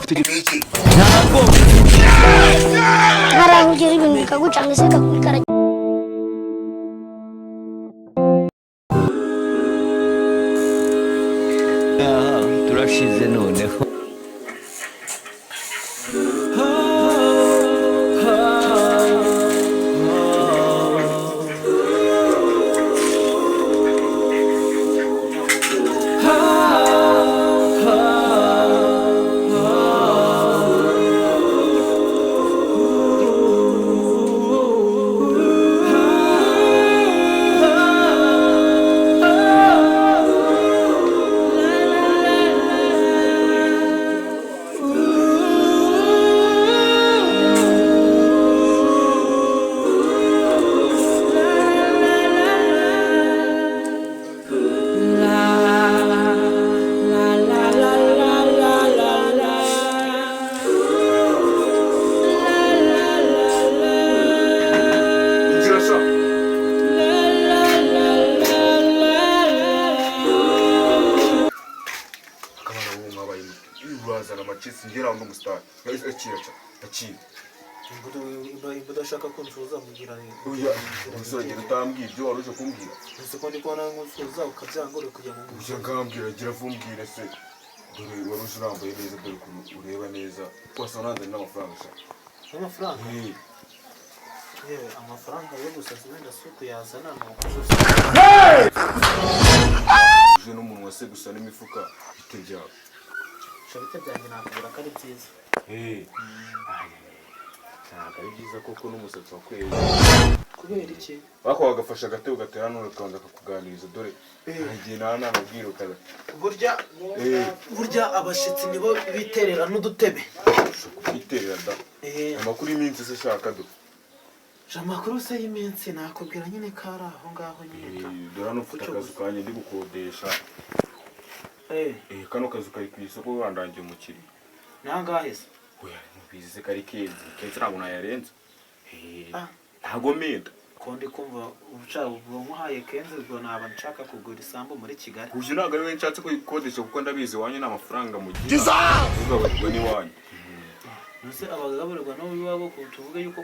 ntabwo harahugira ibintu bikagucanga se kakubikara turashize noneho urazana amacisi ngera ngo umustar akira imbuto ashaka ko nsuza mugira ni oya uzagera utambwira ibyo waruje kumbwira ese ko ndi kubona nkusuza ukabyangore kujya mu uje ngambwira gira vumbwire se dore waruje urambaye neza dore ureba neza kwasa nanzana n'amafaranga sha amafaranga yewe amafaranga yo gusa wenda suku yazana no uje n'umuntu wase gusa n'imifuka bitebyawe shabite byanjye nakubura ko ari byiza ntabwo ari byiza koko n'umusatsi wakweye kubera iki bako wagafasha agatebo gatera none ukabanza akakuganiriza dore igihe namabwira ukaza burya abashitsi nibo biterera n'udutebe biterera da amakuru y'iminsi se shaka do amakuru se y'iminsi nakubwira nyine kari aho ngaho nyine dore hano ufite akazu kanjye ndi gukodesha kano kazu kari ku isoko wandangiye umukiriya nangahe se oya mubizi se kari kenzi ntabwo nayarenze ntago menda ko ndi kumva ubucara bwonkuhaye kenzi ubwo naba nshaka kugura isambu muri Kigali uje ntabwo ari we nshatse kuyikodesha kuko ndabizi wanyu n'amafaranga mu gihe ugaburirwa n'iwanyu nuse abagaburirwa no wiwabo kutuvuge yuko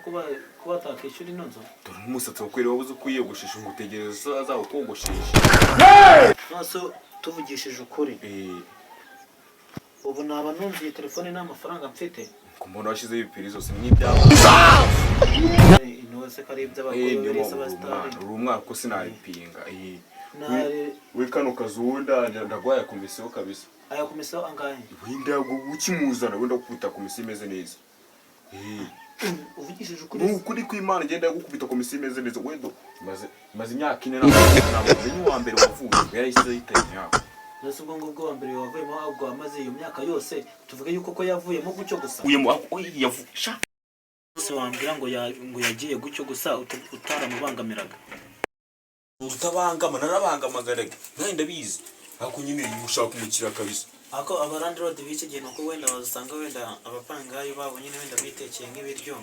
kuba atakishyura ino nzu dore umusatsi wakwere wabuze kuyiyogoshesha ngo utegereze azakukogoshesha nose tuvugishije ukuri ubu naba numviye telefone n'amafaranga mfite ku muntu washyizeho ibipiri zose n'ibyawe inose kari iby'abagore bereza abasitari uri umwaka ko sinayipinga we kano kazu wenda ndagwaya komisiyo kabisa aya komisiyo angahe wenda ukimuzana wenda gukubita komisiyo imeze neza uvugishije ukuri ukuri kw'Imana ngenda gukubita komisiyo imeze neza wenda maze imyaka 4 ntabwo wa mbere wavuye yarayise yitanye yako nose ubwo ngubwo wa mbere wavuyemo ahubwo amaze iyo myaka yose tuvuge yuko ko yavuyemo gucyo gusa yavusha bose wambwira ngo yagiye gucyo gusa utaramubangamiraga utabangama narabangamagaraga nari ndabizi ako nyine ushaka umukira kabisa ako abarandroad biki gihe nuko wenda bazasanga wenda abapangayo babo nyine wenda bitekeye nk'ibiryo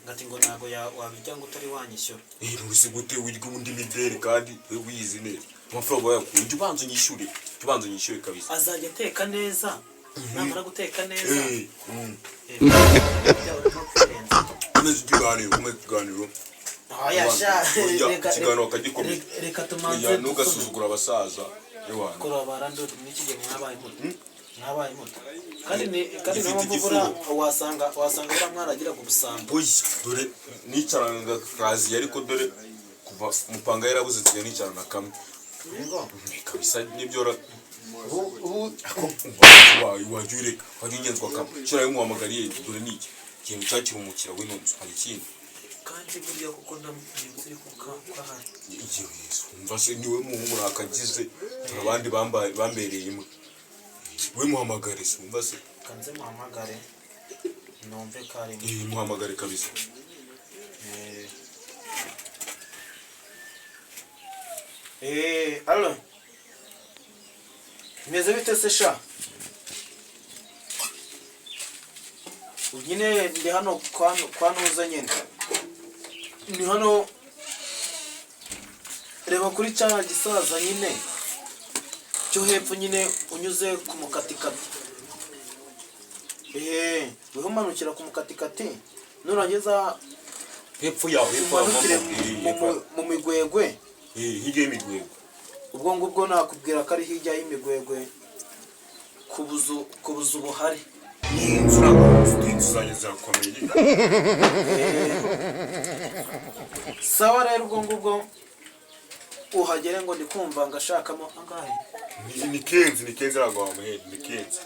ngati ngo nago wabijya ngo utari wanyishyura ntusi gute wirya undi midere kandi wizi neza amafaranga yakunje ubanza unyishyure kabisa azajya ateka neza namara guteka neza umeze ikiganiro reka tumanze ntugasuzugura abasaza kora barandroad n'iki gihe mwabaye muto kandi no mvura wasanga mwaragira ku busambo dore nicaranga kazi ariko dore kuva mupanga yarabuze tujya nicarana kamwe kabisa nibyo ubu wajureka wajungenzwa kamwe shira y'umuhamagariye dore niki kintu cyakira umukira w'inonzo hari ikindi kandi burya kuko ndamutse kuka hari igihe umva se niwe muhumura akagize abandi bambereyemo we muhamagare se umva se kanze muhamagare nomve kare muhamagare kabisa allo meze bite se sha nyine ndi hano kwa nuza nyine ni hano reba kuri cya gisaza nyine cyo hepfo nyine unyuze ku mukatikati weho manukira ku mukatikati nurangiza hepfo yawe umanukire mu migwegwe hirya y'imigwegwe ubwo ngubwo nakubwira ko ari hirya y'imigwegwe kubuza ubuhari inzu n'inzu zanjye zirakomeye sawa rero ubwo ngubwo uhagere ngo ndikumva ngashakamo angahe ni kenzi ntabwo wamuhera ni kenzi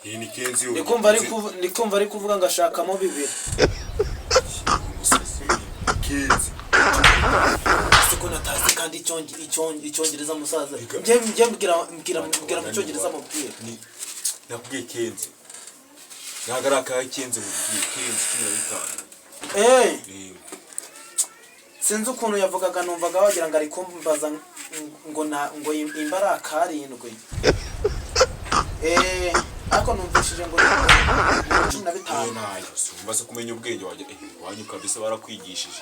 iyi ni kenzi ndikumva ari kuvuga ngashakamo 2 kenzi siko natazi kandi icyongereza musaza njye mbwira mu cyongereza mubwira nakubwiye kenzi ntabwo ari akahe kenzi mubwiye kenzi 15 sinzi ukuntu yavugaga numvaga wagira ngo ari kumbaza ngo imba ari akarindwi ariko numvishije ngo 15 nayo umbaze kumenya ubwenge wanyu kabisa barakwigishije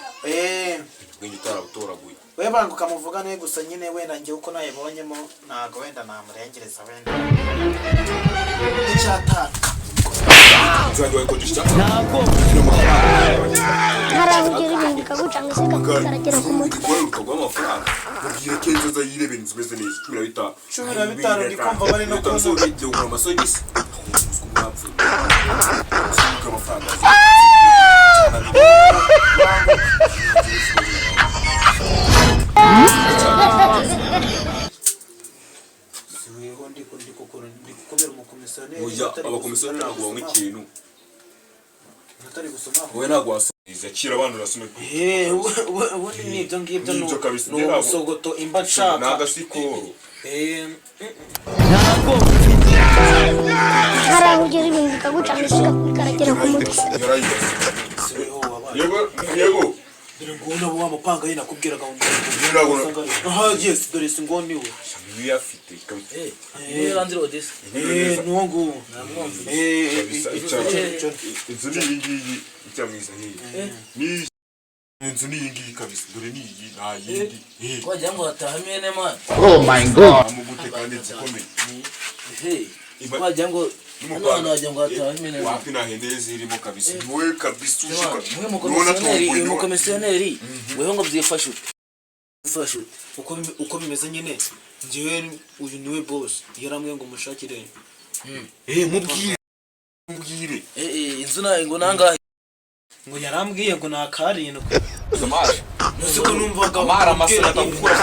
ubwenge utarabutoraguye we banguka muvuga ne gusa nyine wenda njye uko nayibonyemo ntago wenda namurengereza wenda icyataka nzajya wayikodesha ntabwo Harabugira ibintu bikagucanga se kakaragera ku mutwe. ukagwa amafaranga ubwire kenzo za yirebera inzu meze neza 15 15 ndikumva bari no kumusura ibyo ugura amasogisi umwapfu amafaranga siweho ndikukubera umukomisiyoneri oya abakomisiyoneri ntabwo banywa ikintu atari gusomaho wowe ntabwo wasomeza kira abantu urasoma ubundi n'ibyo ngibyo Nibyo kabisa, ni umusogoto imba nshaka n'agasikoro ntabwo Harabugira ibintu bikagucanga se kakaragera ku mutwe. siweho wabaye yego dore ngubona wa mupanga yina kubwiraga ngo Ndabona. aha yes dore singoni we niyo afite kabisa niyo ranzira odesi nuwo nguwo inzu ni iyi ngiyi icyamwiza hehe ni inzu ni iyi ngiyi kabisa dore ni iyi nta yindi wagira ngo hataha mene mani amugute kandi inzu ikomeye wagira ngo hano hantu wagira ngo hataha mene mani wapi ntahendeye zirimo kabisa wowe kabisa ushika mwe mukomisiyoneri weho ngo byifashe ufashe uko bimeze nyine njyewe uyu niwe boss yaramwe ngo mushakire mubwire inzu ngo nangahe ngo yarambwiye ngo nakarindwi zamaje nuziko numvaga amara amasura atakukura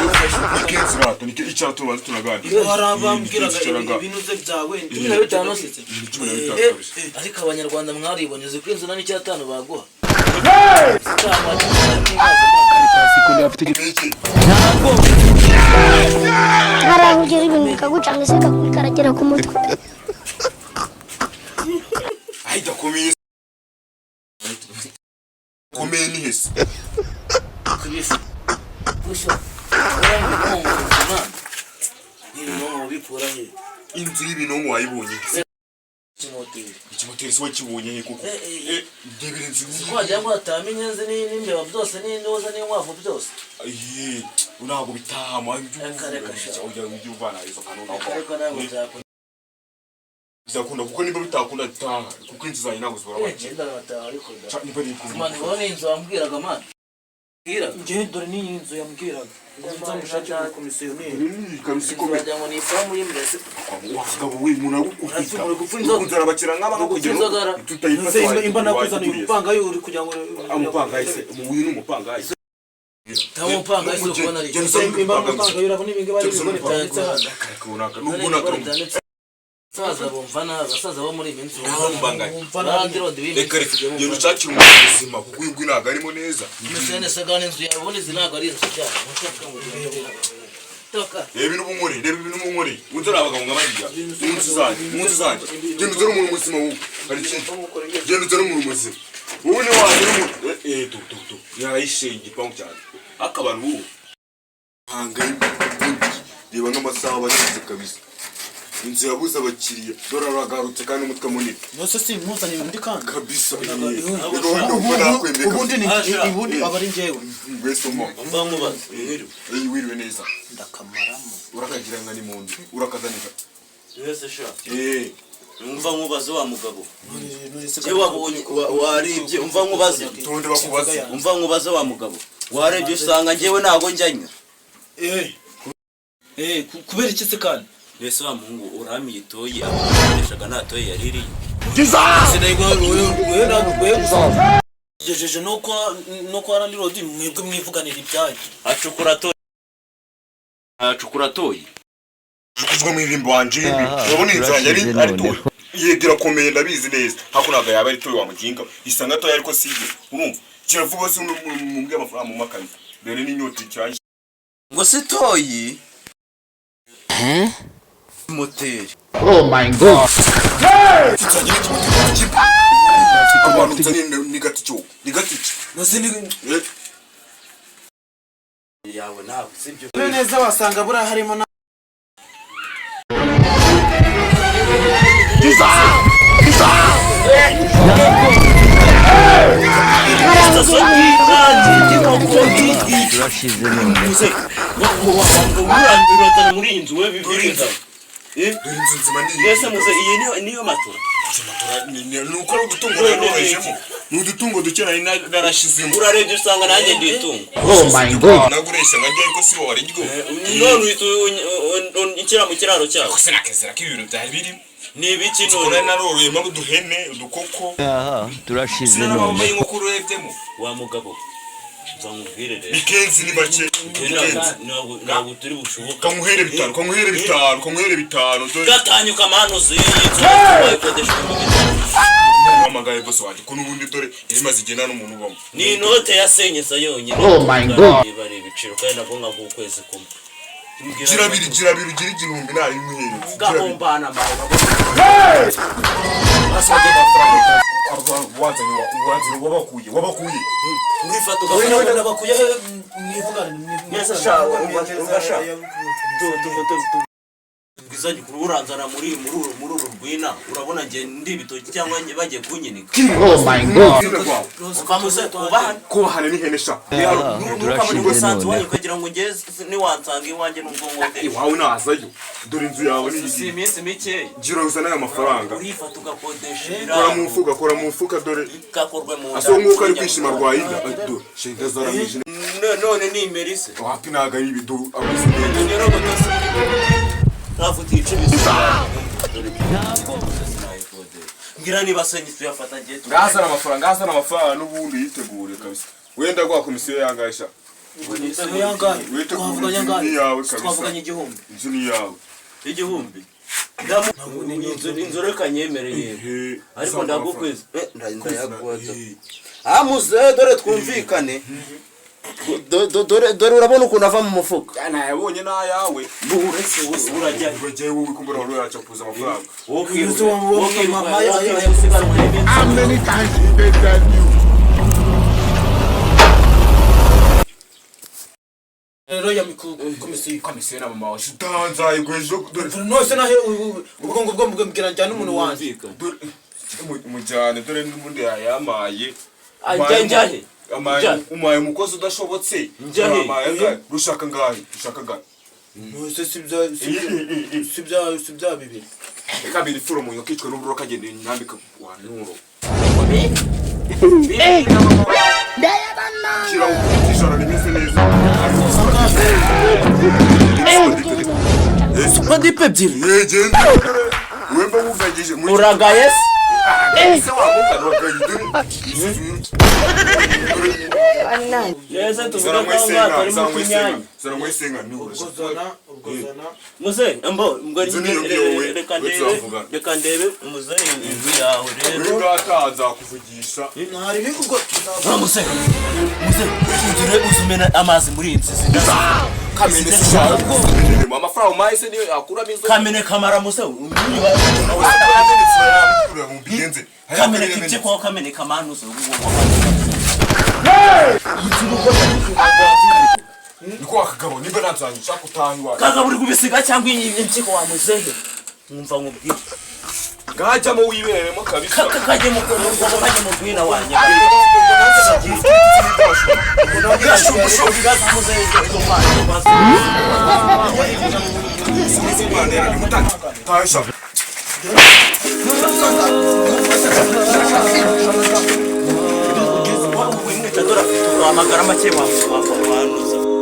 nikenzi rato nike icyato bazi tunagani harabambwiraga ibintu ze byawe 15 se 15 kabisa ariko abanyarwanda mwaribonye uzi ko inzu na n'icyatanu baguha ntabwo Harabugira ibintu bikagucanga se kakaragera ku mutwe. ahita komeye komeye ni hese kubifu kusho ni bikura he inzu y'ibintu wayibonye kimoteri ikimoteri siwe kibonye he kuko ndebere inzu wagira ngo hataha inyenzi n'imbeba byose n'indoza n'inkwavu byose ntabwo bitahama Akareka ujya uvana izo kanuna ariko ntabwo byakora bizakunda kuko niba bitakunda taha kuko inzu zanjye ntabwo zibura bake ngenda ngataha ariko niba ari mani ubona inzu wambwiraga mani njyewe dore n'iyi nzu yambwiraga ngo nzamushakire umukomisiyoneri kabisa ikomeye wagira ngo ni ifamu y'imbese wagabo we umuntu agukubita uri gupfa inzoga ukunze arabakira nk'abana kugira ngo tutayifata imba nakuzaniye umupangayi uri kugira ngo umupangayi se uyu ni umupangayi nta mupanga isi ukubona ari imba n'umupangayi urabona ibingi bari bibone byanditse hano abasaza bumva nabi abasaza bo muri iyi minsi reka genda ushakire umuntu ubuzima kuko uyu nguyu ntabwo arimo neza imisene sagana inzu yawe ubona izi ntabwo ari inzu cyane reba ibintu bumuri reba ibintu bumuri undi ari abagabo nka bariya mu nzu zanjye genda uzane umuntu muzima wowe hari ikindi genda uzane umuntu muzima wowe ni wazana umuntu yarayishenye igipangu cyane ariko abantu ubu hangaye reba nk'amasaha bagize kabisa inzu yabuze abakiriya dore aragarutse kandi umutwe munini nose si mpuzaniye undi kandi kabisa ubundi aba ari njyewe mbese umo bamubaza wiriwe neza ndakamaramo urakagira nka ni mu nzu urakazanira wese sha umva nkubaze wa mugabo je wabonye warebye umva nkubaze tonde bakubaze umva nkubaze wa mugabo warebye usanga ngewe nago njyanya kubera iki se kandi mbese wa muhungu uramiye itoyi akoreshaga natoye yariri jejeje nuko arandi rodi mwebwe mwivuganira ibyayo acukura toyi kuzwa mu irimbo wanje ibi urabona inzira yari ari toyi yegera komeye ndabizi neza hakunaga yaba ari toyi wa muginga isanga toyi ariko sije urumva kiravuga se mumbwe amafaranga mu makani dore n'inyoti cyanje ngo se toyi moteri Oh my god. abantu ni gaticho ni gaticho nose ni yawe nawe sibyo neza wasanga bura harimo na turashize none urantana muri inzu we bibirinda inzu nzima ni mbese muze iyi niyo matora nuko udutungo rorejemo n'udutungo dukeneye narashizemo urarebye usanga nanjye nditungo Oh my god. naguresha ngajya ariko sibo wari ryo none ikira mu kiraro cyawe sinakezera ko ibintu byari biri ni ibiki none none naroroyemo uduhene udukoko aha turashize sinabambaye none inkoko urebyemo wa mugabo nzamubwire rero bikenzi ni bake ntabwo turi bushoboka kamuhere bitanu gatanyuka manu ziyikodesha amagaye bose waje ko nubundi dore izimaze igena n'umuntu ubamo ni inote yasenyesa yonyine Oh my god. bari ibiciro kandi nabwo nka ukwezi kumwe girabiri ugira igihumbi nari muhereza gahombana amahoro asabye amafaranga wabakuye urifata wowe ugafata nabakuye mwivuganira neza sha umbasha bizanye kururanzana muri uru rwina urabona nge ndi bitoki cyangwa bagiye kunyinika Oh my god. bamuze kubahana n'ihene sha nukabona sanzu wanyu kugira ngo ngeze niwansanga iwanjye n'ubwonko bwe iwawe nazayo dore inzu yawe ni si iminsi mike gira uzana aya mafaranga urifata ugakodesha kora mu mufuka dore gakorwe mu aso nk'uko ari kwishima rwayinda dore shinga zaramije none ni imerise wapi naga ibidu rero gutose ntafuti icibise ngira niba senyi tuyafata ngiye ngazana amafaranga n'ubundi yitegure kabisa wenda gwa komisiyo yangaisha twavuganye igihumbi inzu ni yawe igihumbi inzu reka nyemereye ariko ndagukwezi ndayagukweza amuze dore twumvikane dore urabona ukuntu ava mu mufuka nayabonye n'ayawe urajya wowe kumbura wari yacapuza amafaranga How many times did they tell you? rero ya komisiyo na mama wacu utanzaye gwejo dore nose nahe ubwongo bwo mbwira njyana umuntu wanjye mujyane dore n'ubundi yayamaye njyahe umaye umukozi udashobotse rushaka ngahe nose si bya bibiri kabiri furo mu yakicwa n'uburo kagende nyambika wa nuro kira ukijana nimeze neza supadipe ebyiri yegende wemba wugagije uragaye se yese tuvuga ko mwaka ari mu kunyanya muze mbo reka ndebe muze inzu yawe rero ngataza kuvugisha ntari bikugo muze uzumena amazi muri iyi nzu kamene sishaka amafaranga mahise niyo yakuramo inzo kamene kamara muze kamene kipye kwa kamene kamanuze niko akagabo niba nanzanye ushaka utaha iwawe kaga buri kubisiga cyangwa impyiko wa muzehe mwumva nkubwire ngajyamo wiberemo kabisa kajye mu bwina wanjye Taisha wamagara make wanuza